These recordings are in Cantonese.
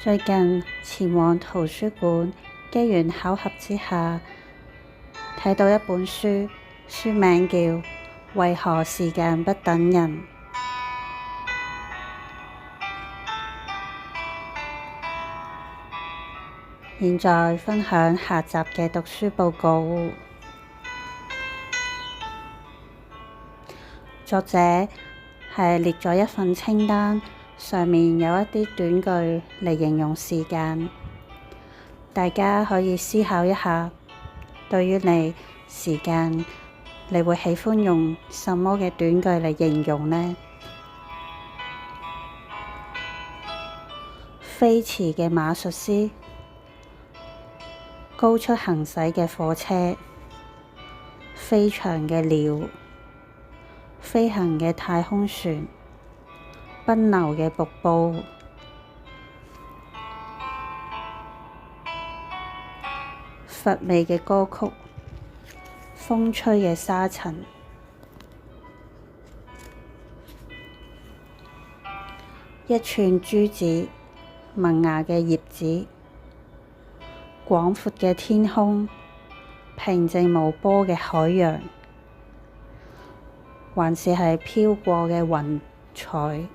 最近前往圖書館，機緣巧合之下睇到一本書，書名叫《為何時間不等人》。現在分享下集嘅讀書報告。作者係列咗一份清單，上面有一啲短句嚟形容時間，大家可以思考一下，對於你時間，你會喜歡用什麼嘅短句嚟形容呢？飛馳嘅馬術師，高速行駛嘅火車，飛翔嘅鳥，飛行嘅太空船，奔流嘅瀑布，乏味嘅歌曲，風吹嘅沙塵，一串珠子，萌芽嘅葉子，廣闊嘅天空，平靜無波嘅海洋，還是係飄過嘅雲彩。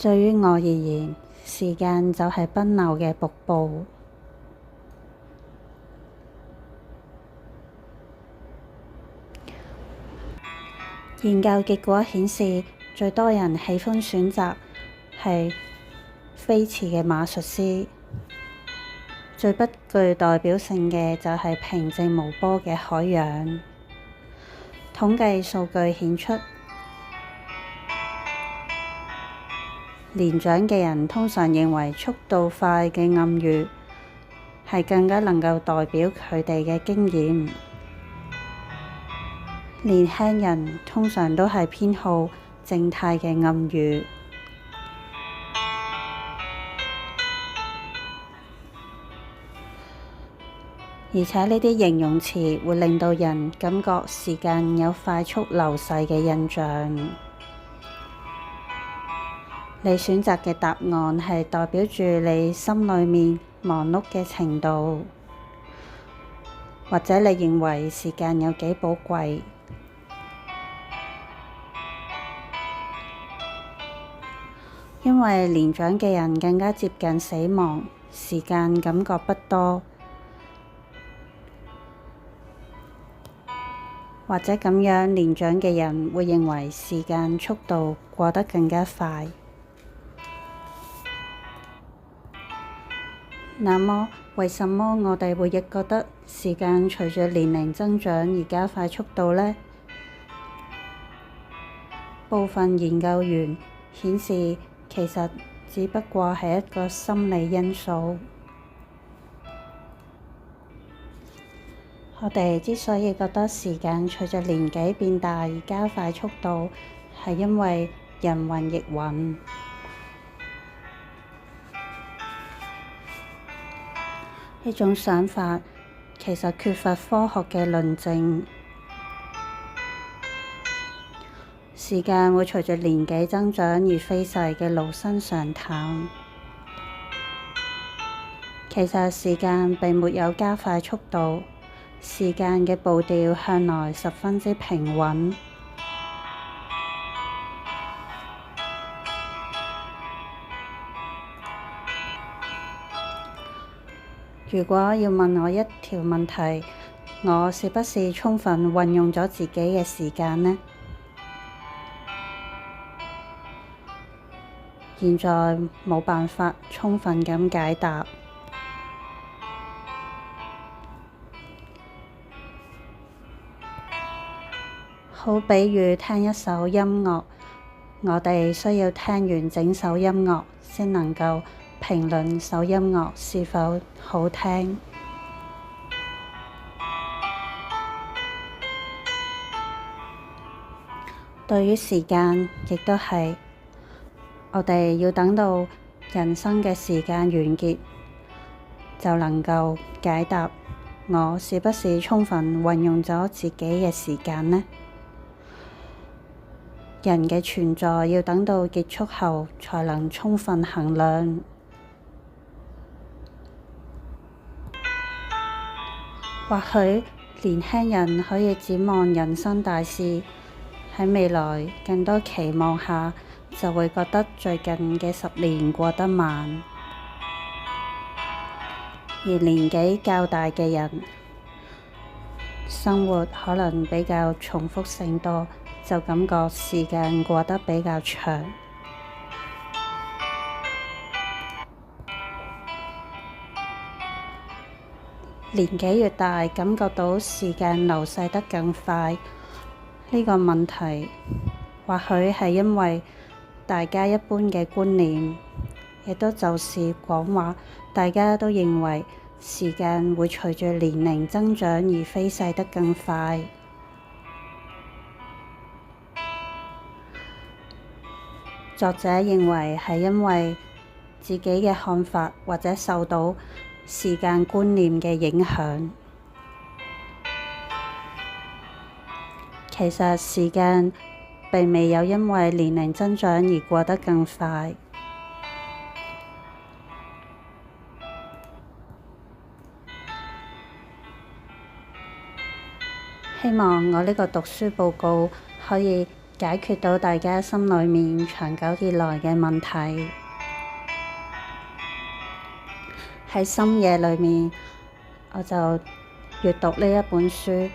對於我而言，時間就係奔流嘅瀑布。研究結果顯示，最多人喜歡選擇係飛馳嘅馬術師，最不具代表性嘅就係平靜無波嘅海洋。統計數據顯出，年長嘅人通常認為速度快嘅暗語係更加能夠代表佢哋嘅經驗。年輕人通常都係偏好靜態嘅暗語。而且呢啲形容詞會令到人感覺時間有快速流逝嘅印象。你選擇嘅答案係代表住你心裏面忙碌嘅程度，或者你認為時間有幾寶貴。因為年長嘅人更加接近死亡，時間感覺不多，或者咁樣，年長嘅人會認為時間速度過得更加快。那麼，為什麼我哋會亦覺得時間隨住年齡增長而加快速度呢？部分研究員顯示，其實只不過係一個心理因素。我哋之所以覺得時間隨着年紀變大而加快速度，係因為人云亦云。呢種想法其實缺乏科學嘅論證。時間會隨着年紀增長而飛逝嘅老生常談。其實時間並沒有加快速度，時間嘅步調向來十分之平穩。如果要問我一條問題，我是不是充分運用咗自己嘅時間呢？現在冇辦法充分咁解答。好比如聽一首音樂，我哋需要聽完整首音樂先能夠評論首音樂是否好聽。對於時間，亦都係我哋要等到人生嘅時間完結，就能夠解答我是不是充分運用咗自己嘅時間呢？人嘅存在要等到結束後才能充分衡量。或許年輕人可以展望人生大事，喺未來更多期望下，就會覺得最近嘅10年過得慢。而年紀較大嘅人，生活可能比較重複性多，就感覺時間過得比較長。年紀越大，感覺到時間流逝得更快。呢個問題，或許係因為大家一般嘅觀念，亦都就是講話，大家都認為時間會隨住年齡增長而飛逝得更快。作者認為係因為自己嘅看法或者受到時間觀念嘅影響。其實時間並未有因為年齡增長而過得更快。希望我呢個讀書報告可以解決到大家心裏面長久以來嘅問題。喺深夜裏面，我就閱讀呢一本書，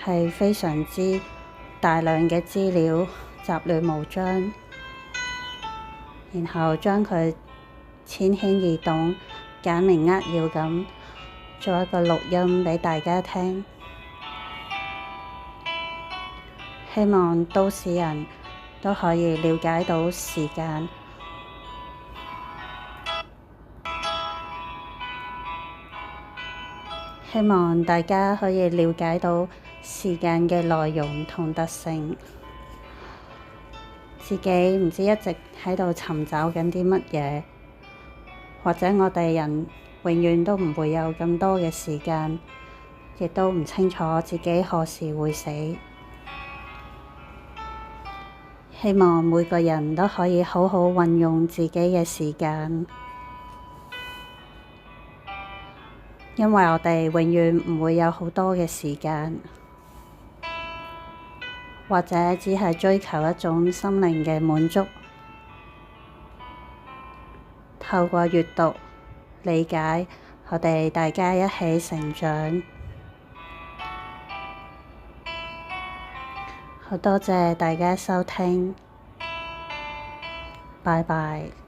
係非常之大量嘅資料，雜亂無章，然後將佢淺顯易懂、簡明扼要咁做一個錄音俾大家聽。希望都市人都可以了解到時間。希望大家可以了解到時間嘅內容同特性。自己唔知一直喺度尋找緊啲乜嘢，或者我哋人永遠都唔會有咁多嘅時間，亦都唔清楚自己何時會死。希望每個人都可以好好運用自己嘅時間。因為我哋永遠唔會有好多嘅時間，或者只係追求一種心靈嘅滿足。透過閱讀、理解，我哋大家一起成長。好多謝大家收聽，拜拜。